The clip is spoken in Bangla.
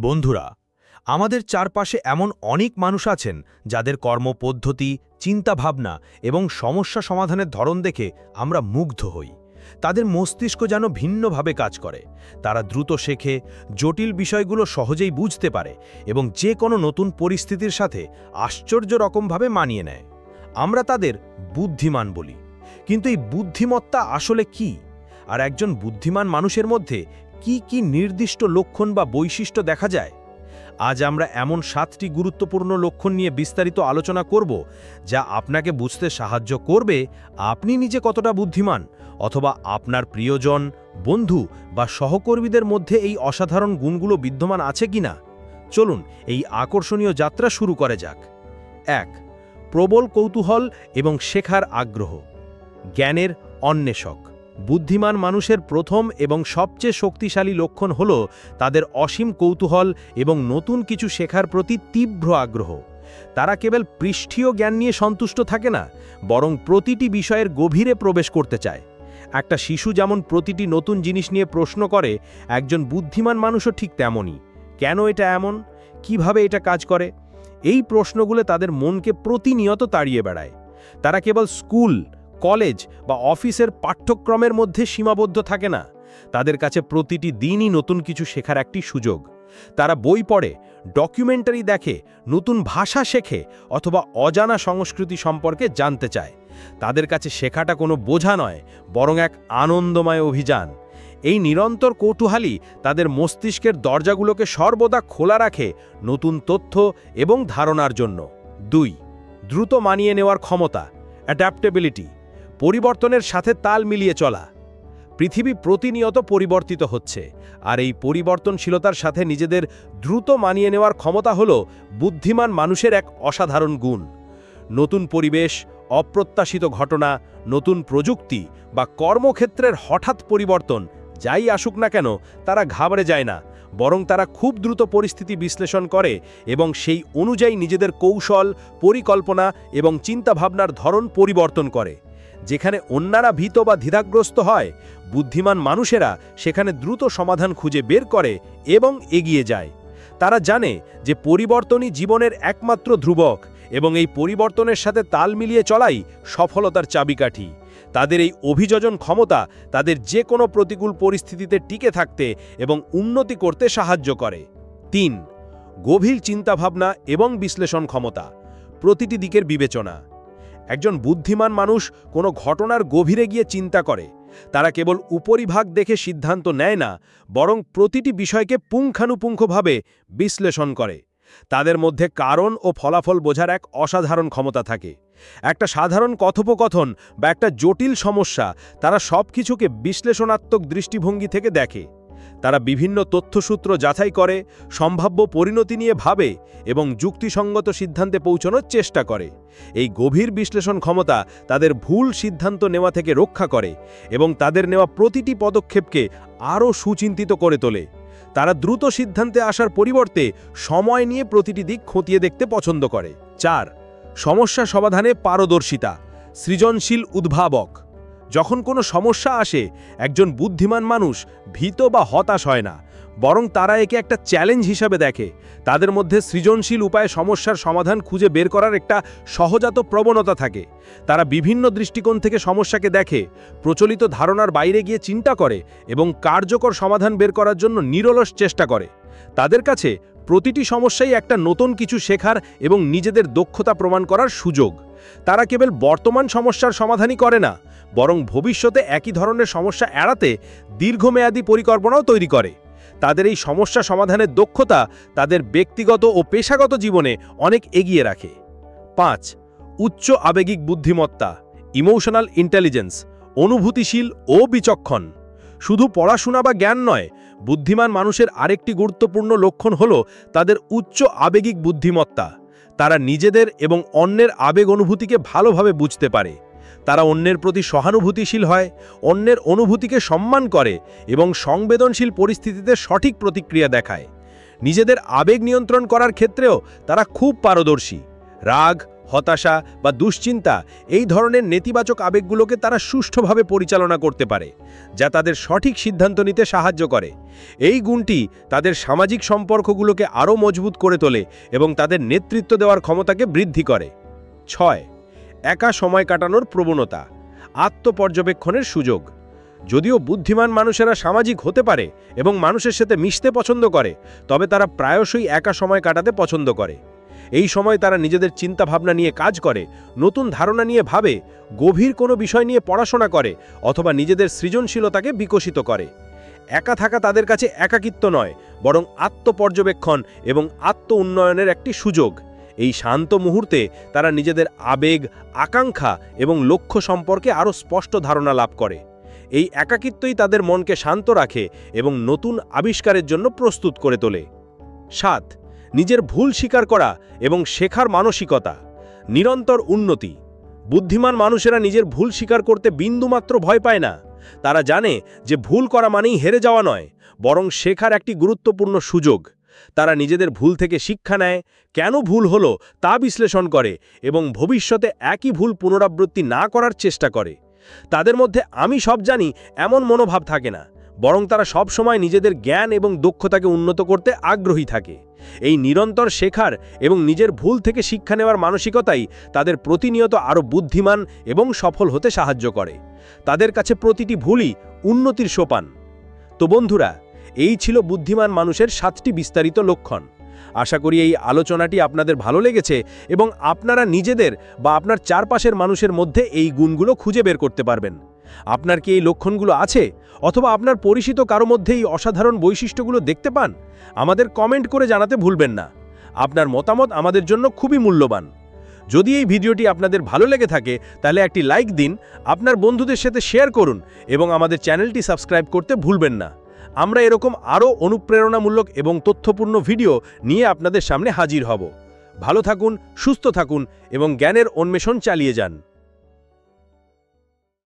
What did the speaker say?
বন্ধুরা, আমাদের চারপাশে এমন অনেক মানুষ আছেন যাদের কর্মপদ্ধতি, চিন্তাভাবনা এবং সমস্যা সমাধানের ধরন দেখে আমরা মুগ্ধ হই। তাদের মস্তিষ্ক যেন ভিন্নভাবে কাজ করে। তারা দ্রুত শেখে, জটিল বিষয়গুলো সহজেই বুঝতে পারে এবং যে কোনো নতুন পরিস্থিতির সাথে আশ্চর্য রকমভাবে মানিয়ে নেয়। আমরা তাদের বুদ্ধিমান বলি। কিন্তু এই বুদ্ধিমত্তা আসলে কি? আর একজন বুদ্ধিমান মানুষের মধ্যে কি নির্দিষ্ট লক্ষণ বা বৈশিষ্ট্য দেখা যায়? আজ আমরা এমন 7টি গুরুত্বপূর্ণ লক্ষণ নিয়ে বিস্তারিত আলোচনা করব, যা আপনাকে বুঝতে সাহায্য করবে আপনি নিজে কতটা বুদ্ধিমান, অথবা আপনার প্রিয়জন, বন্ধু বা সহকর্মীদের মধ্যে এই অসাধারণ গুণগুলো বিদ্যমান আছে কিনা। চলুন এই আকর্ষণীয় যাত্রা শুরু করা যাক। 1. প্রবল কৌতূহল এবং শেখার আগ্রহ। জ্ঞানের অন্বেষক। বুদ্ধিমান মানুষের প্রথম এবং সবচেয়ে শক্তিশালী লক্ষণ হল তাদের অসীম কৌতূহল এবং নতুন কিছু শেখার প্রতি তীব্র আগ্রহ। তারা কেবল পৃষ্ঠীয় জ্ঞান নিয়ে সন্তুষ্ট থাকে না, বরং প্রতিটি বিষয়ের গভীরে প্রবেশ করতে চায়। একটা শিশু যেমন প্রতিটি নতুন জিনিস নিয়ে প্রশ্ন করে, একজন বুদ্ধিমান মানুষও ঠিক তেমনই। কেন এটা এমন? কিভাবে এটা কাজ করে? এই প্রশ্নগুলো তাদের মনকে প্রতিনিয়ত তাড়িয়ে বেড়ায়। তারা কেবল স্কুল, কলেজ বা অফিসের পাঠ্যক্রমের মধ্যে সীমাবদ্ধ থাকে না। তাদের কাছে প্রতিটি দিনই নতুন কিছু শেখার একটি সুযোগ। তারা বই পড়ে, ডকুমেন্টারি দেখে, নতুন ভাষা শেখে অথবা অজানা সংস্কৃতি সম্পর্কে জানতে চায়। তাদের কাছে শেখাটা কোনো বোঝা নয়, বরং এক আনন্দময় অভিযান। এই নিরন্তর কৌতূহলী তাদের মস্তিষ্কের দরজাগুলোকে সর্বদা খোলা রাখে নতুন তথ্য এবং ধারণার জন্য। 2. দ্রুত মানিয়ে নেওয়ার ক্ষমতা, অ্যাডাপ্টেবিলিটি। পরিবর্তনের সাথে তাল মিলিয়ে চলা। পৃথিবী প্রতিনিয়ত পরিবর্তিত হচ্ছে, আর এই পরিবর্তনশীলতার সাথে নিজেদের দ্রুত মানিয়ে নেওয়ার ক্ষমতা হল বুদ্ধিমান মানুষের এক অসাধারণ গুণ। নতুন পরিবেশ, অপ্রত্যাশিত ঘটনা, নতুন প্রযুক্তি বা কর্মক্ষেত্রের হঠাৎ পরিবর্তন যাই আসুক না কেন, তারা ঘাবড়ে যায় না, বরং তারা খুব দ্রুত পরিস্থিতি বিশ্লেষণ করে এবং সেই অনুযায়ী নিজেদের কৌশল, পরিকল্পনা এবং চিন্তাভাবনার ধরন পরিবর্তন করে। যেখানে অন্যরা ভীত বা দ্বিধাগ্রস্ত হয়, বুদ্ধিমান মানুষেরা সেখানে দ্রুত সমাধান খুঁজে বের করে এবং এগিয়ে যায়। তারা জানে যে পরিবর্তনই জীবনের একমাত্র ধ্রুবক এবং এই পরিবর্তনের সাথে তাল মিলিয়ে চলাই সফলতার চাবিকাঠি। তাদের এই অভিযোজন ক্ষমতা তাদের যে কোনো প্রতিকূল পরিস্থিতিতে টিকে থাকতে এবং উন্নতি করতে সাহায্য করে। 3. গভীর চিন্তাভাবনা এবং বিশ্লেষণ ক্ষমতা, প্রতিটি দিকের বিবেচনা। একজন বুদ্ধিমান মানুষ কোনো ঘটনার গভীরে গিয়ে চিন্তা করে। তারা কেবল উপরিভাগ দেখে সিদ্ধান্ত নেয় না, বরং প্রতিটি বিষয়কে পুঙ্খানুপুঙ্খভাবে বিশ্লেষণ করে। তাদের মধ্যে কারণ ও ফলাফল বোঝার এক অসাধারণ ক্ষমতা থাকে। একটা সাধারণ কথোপকথন বা একটা জটিল সমস্যা, তারা সব কিছুকে বিশ্লেষণাত্মক দৃষ্টিভঙ্গি থেকে দেখে। তারা বিভিন্ন তথ্যসূত্র যাচাই করে, সম্ভাব্য পরিণতি নিয়ে ভাবে এবং যুক্তিসঙ্গত সিদ্ধান্তে পৌঁছানোর চেষ্টা করে। এই গভীর বিশ্লেষণ ক্ষমতা তাদের ভুল সিদ্ধান্ত নেওয়া থেকে রক্ষা করে এবং তাদের নেওয়া প্রতিটি পদক্ষেপকে আরও সুচিন্তিত করে তোলে। তারা দ্রুত সিদ্ধান্তে আসার পরিবর্তে সময় নিয়ে প্রতিটি দিক খতিয়ে দেখতে পছন্দ করে। 4. সমস্যা সমাধানে পারদর্শিতা, সৃজনশীল উদ্ভাবক। যখন কোনো সমস্যা আসে, একজন বুদ্ধিমান মানুষ ভীত বা হতাশ হয় না, বরং তারা একে একটা চ্যালেঞ্জ হিসাবে দেখে। তাদের মধ্যে সৃজনশীল উপায়ে সমস্যার সমাধান খুঁজে বের করার একটা সহজাত প্রবণতা থাকে। তারা বিভিন্ন দৃষ্টিকোণ থেকে সমস্যাকে দেখে, প্রচলিত ধারণার বাইরে গিয়ে চিন্তা করে এবং কার্যকর সমাধান বের করার জন্য নিরলস চেষ্টা করে। তাদের কাছে প্রতিটি সমস্যাই একটা নতুন কিছু শেখার এবং নিজেদের দক্ষতা প্রমাণ করার সুযোগ। তারা কেবল বর্তমান সমস্যার সমাধানই করে না, বরং ভবিষ্যতে একই ধরনের সমস্যা এড়াতে দীর্ঘমেয়াদী পরিকল্পনাও তৈরি করে। তাদের এই সমস্যা সমাধানের দক্ষতা তাদের ব্যক্তিগত ও পেশাগত জীবনে অনেক এগিয়ে রাখে। 5. উচ্চ আবেগিক বুদ্ধিমত্তা, ইমোশনাল ইন্টেলিজেন্স, অনুভূতিশীল ও বিচক্ষণ। শুধু পড়াশোনা বা জ্ঞান নয়, বুদ্ধিমান মানুষের আরেকটি গুরুত্বপূর্ণ লক্ষণ হল তাদের উচ্চ আবেগিক বুদ্ধিমত্তা। তারা নিজেদের এবং অন্যের আবেগ অনুভূতিকে ভালোভাবে বুঝতে পারে। তারা অন্যের প্রতি সহানুভূতিশীল হয়, অন্যের অনুভূতিকে সম্মান করে এবং সংবেদনশীল পরিস্থিতিতে সঠিক প্রতিক্রিয়া দেখায়। নিজেদের আবেগ নিয়ন্ত্রণ করার ক্ষেত্রেও তারা খুব পারদর্শী। রাগ, হতাশা বা দুশ্চিন্তা এই ধরনের নেতিবাচক আবেগগুলোকে তারা সুষ্ঠুভাবে পরিচালনা করতে পারে, যা তাদের সঠিক সিদ্ধান্ত নিতে সাহায্য করে। এই গুণটি তাদের সামাজিক সম্পর্কগুলোকে আরও মজবুত করে তোলে এবং তাদের নেতৃত্ব দেওয়ার ক্ষমতাকে বৃদ্ধি করে। 6. একা সময় কাটানোর প্রবণতা, আত্মপর্যবেক্ষণের সুযোগ। যদিও বুদ্ধিমান মানুষেরা সামাজিক হতে পারে এবং মানুষের সাথে মিশতে পছন্দ করে, তবে তারা প্রায়শই একা সময় কাটাতে পছন্দ করে। এই সময় তারা নিজেদের চিন্তাভাবনা নিয়ে কাজ করে, নতুন ধারণা নিয়ে ভাবে, গভীর কোনো বিষয় নিয়ে পড়াশোনা করে অথবা নিজেদের সৃজনশীলতাকে বিকশিত করে। একা থাকা তাদের কাছে একাকিত্ব নয়, বরং আত্মপর্যবেক্ষণ এবং আত্ম উন্নয়নের একটি সুযোগ। এই শান্ত মুহূর্তে তারা নিজেদের আবেগ, আকাঙ্ক্ষা এবং লক্ষ্য সম্পর্কে আরও স্পষ্ট ধারণা লাভ করে। এই একাকিত্বই তাদের মনকে শান্ত রাখে এবং নতুন আবিষ্কারের জন্য প্রস্তুত করে তোলে। 7. নিজের ভুল স্বীকার করা এবং শেখার মানসিকতা, নিরন্তর উন্নতি। বুদ্ধিমান মানুষেরা নিজের ভুল স্বীকার করতে বিন্দুমাত্র ভয় পায় না। তারা জানে যে ভুল করা মানেই হেরে যাওয়া নয়, বরং শেখার একটি গুরুত্বপূর্ণ সুযোগ। তারা নিজেদের ভুল থেকে শিক্ষা নেয়, কেন ভুল হলো তা বিশ্লেষণ করে এবং ভবিষ্যতে একই ভুল পুনরাবৃত্তি না করার চেষ্টা করে। তাদের মধ্যে আমি সব জানি এমন মনোভাব থাকে না, বরং তারা সব সময় নিজেদের জ্ঞান এবং দক্ষতাকে উন্নত করতে আগ্রহী থাকে। এই নিরন্তর শেখার এবং নিজের ভুল থেকে শিক্ষা নেওয়ার মানসিকতাই তাদের প্রতিনিয়ত আরও বুদ্ধিমান এবং সফল হতে সাহায্য করে। তাদের কাছে প্রতিটি ভুলই উন্নতির সোপান। তো বন্ধুরা, এই ছিল বুদ্ধিমান মানুষের 7টি বিস্তারিত লক্ষণ। আশা করি এই আলোচনাটি আপনাদের ভালো লেগেছে এবং আপনারা নিজেদের বা আপনার চারপাশের মানুষের মধ্যে এই গুণগুলো খুঁজে বের করতে পারবেন। আপনার কি এই লক্ষণগুলো আছে, অথবা আপনার পরিচিত কারো মধ্যে এই অসাধারণ বৈশিষ্ট্যগুলো দেখতে পান? আমাদের কমেন্ট করে জানাতে ভুলবেন না। আপনার মতামত আমাদের জন্য খুবই মূল্যবান। যদি এই ভিডিওটি আপনাদের ভালো লেগে থাকে তাহলে একটি লাইক দিন, আপনার বন্ধুদের সাথে শেয়ার করুন এবং আমাদের চ্যানেলটি সাবস্ক্রাইব করতে ভুলবেন না। আমরা এরকম আরও অনুপ্রেরণামূলক এবং তথ্যপূর্ণ ভিডিও নিয়ে আপনাদের সামনে হাজির হব। ভালো থাকুন, সুস্থ থাকুন এবং জ্ঞানের অন্বেষণ চালিয়ে যান।